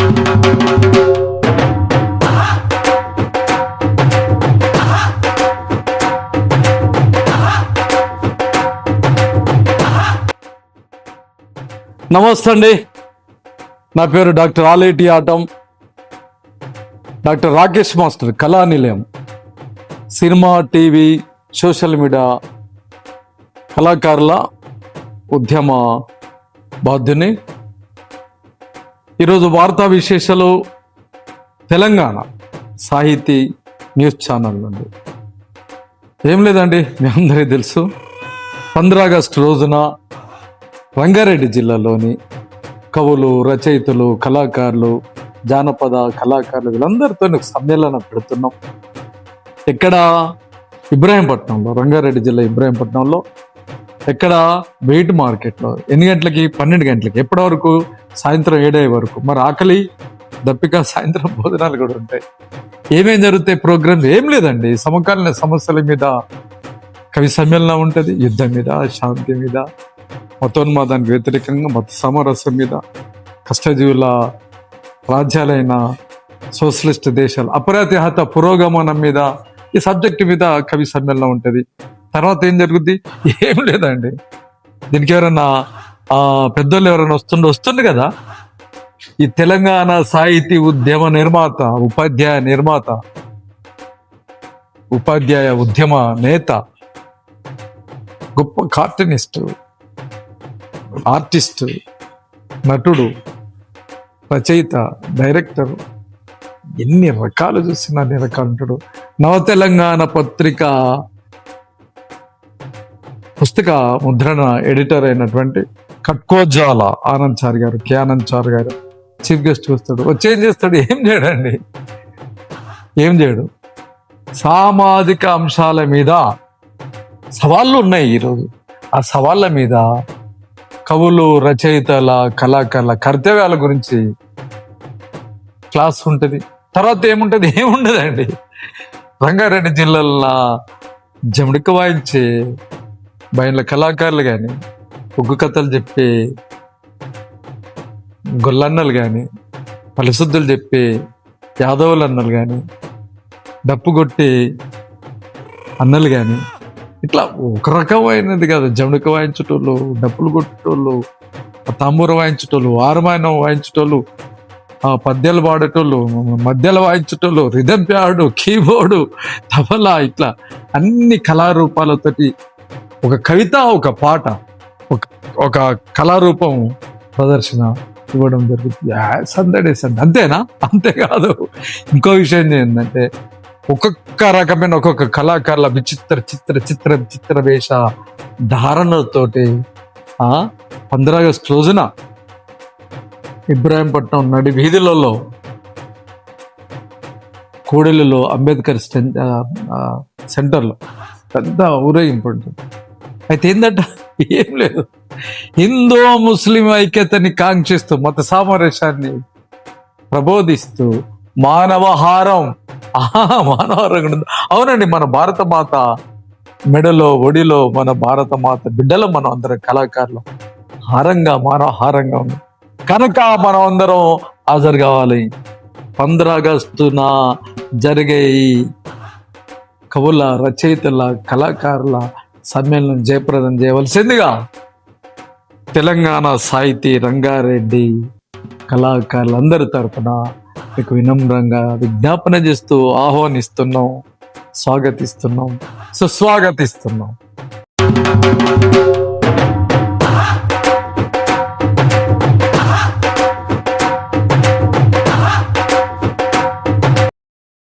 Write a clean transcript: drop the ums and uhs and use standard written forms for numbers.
నమస్తే అండి, నా పేరు doctor Aleti atom. Doctor Rakesh master Kalanilayam cinema, TV, social media కళాకారుల ఉద్యమ బాధ్యుని. ఈరోజు వార్తా విశేషాలు తెలంగాణ సాహితీ న్యూస్ ఛానల్ నుండి. ఏం లేదండి, మీ అందరికీ తెలుసు 15 ఆగస్టు రోజున రంగారెడ్డి జిల్లాలోని కవులు, రచయితలు, కళాకారులు, జానపద కళాకారులు వీళ్ళందరితో సమ్మేళనం పెడుతున్నాం. ఎక్కడ? ఇబ్రాహీంపట్నంలో, రంగారెడ్డి జిల్లా ఇబ్రాహీంపట్నంలో. ఎక్కడ? వెయిట్ మార్కెట్లో. ఎన్ని గంటలకి? 12 గంటలకి. ఎప్పటి వరకు? సాయంత్రం 7 వరకు. మరి ఆకలి దప్పిక సాయంత్రం భోజనాలు కూడా ఉంటాయి. ఏమేం జరుగుతాయి ప్రోగ్రామ్స్? ఏం లేదండి, సమకాలీన సమస్యల మీద కవి సమ్మేళనం ఉంటుంది, యుద్ధం మీద, శాంతి మీద, మతోన్మాదానికి వ్యతిరేకంగా, మత సామరస్యం మీద, కష్టజీవుల రాజ్యాలైన సోషలిస్ట్ దేశాలు అప్రతిహత పురోగమనం మీద, ఈ సబ్జెక్టు మీద కవి సమ్మేళనం ఉంటుంది. తర్వాత ఏం జరుగుద్ది? ఏం లేదండి, దీనికి ఎవరైనా పెద్దోళ్ళు ఎవరైనా వస్తుంది కదా, ఈ తెలంగాణ సాహితీ ఉద్యమ నిర్మాత, ఉపాధ్యాయ ఉద్యమ నేత, గొప్ప కార్టూనిస్టు, ఆర్టిస్ట్, నటుడు, రచయిత, డైరెక్టర్, ఎన్ని రకాలు చూసినా అన్ని రకాలు ఉంటాడు. నవ తెలంగాణ పత్రిక పుస్తక ముద్రణ ఎడిటర్ అయినటువంటి కట్కోజాల ఆనంద్ గారు, కే ఆనంద్ చార్ గారు చీఫ్ గెస్ట్ వస్తాడు. వచ్చి ఏం చేస్తాడు? ఏం చేయడండి, ఏం చేయడు. సామాజిక అంశాల మీద సవాళ్ళు ఉన్నాయి ఈరోజు. ఆ సవాళ్ళ మీద కవులు, రచయితల, కళాకారుల కర్తవ్యాల గురించి క్లాస్ ఉంటుంది. తర్వాత ఏముంటుంది? ఏముండదండి. రంగారెడ్డి జిల్లాలో జముడిక వాయించే బయళ్ళ కళాకారులు కానీ, ఒగ్గు కథలు చెప్పే గొల్లన్నలు కానీ, పలిశుద్ధులు చెప్పే యాదవులు అన్నలు కానీ, డప్పు కొట్టే అన్నలు కానీ, ఇట్లా ఒక రకమైనది కదా. జముడిక వాయించేటోళ్ళు, డప్పులు కొట్టేటోళ్ళు, తాంబూర వాయించేటోళ్ళు, ఆరమాయనం వాయించేటోళ్ళు, పద్యాలు పాడేటోళ్ళు, మధ్యలో వాయించేటోళ్ళు, రిథమ్ ప్యాడు, కీబోర్డు, తబలా, ఇట్లా అన్ని కళారూపాలతోటి ఒక కవిత, ఒక పాట, ఒక కళారూపం ప్రదర్శన ఇవ్వడం జరుగుతుంది. సందడి అంతేనా? అంతేకాదు, ఇంకో విషయం ఏంటంటే, ఒక్కొక్క రకమైన ఒక్కొక్క కళాకారుల చిత్ర వేష ధారణలతోటి 15 ఆగస్టు రోజున ఇబ్రాహీంపట్నం నడి వీధులలో, కోడెలలో, అంబేద్కర్ సెంటర్లో పెద్ద ఊరేగింపు ఉంటుంది. అయితే ఏంటంట? ఏం లేదు, హిందూ ముస్లిం ఐక్యతని కాంక్షిస్తూ, మత సామరస్యాన్ని ప్రబోధిస్తూ, మానవహారం అవునండి, మన భారత మాత మెడలో, ఒడిలో మన భారత మాత బిడ్డలో మనం అందరం కళాకారులు హారంగా, మానవహారంగా ఉంది కనుక మనం అందరం హాజరు కావాలి. 15 ఆగస్టున జరిగే ఈ కవుల, రచయితల, కళాకారుల సమ్మేళనం జయప్రదం చేయవలసిందిగా తెలంగాణ సాహితీ రంగారెడ్డి కళాకారులందరి తరపున మీకు వినమ్రంగా విజ్ఞాపన చేస్తూ ఆహ్వానిస్తున్నాం, స్వాగతిస్తున్నాం, సుస్వాగతిస్తున్నాం.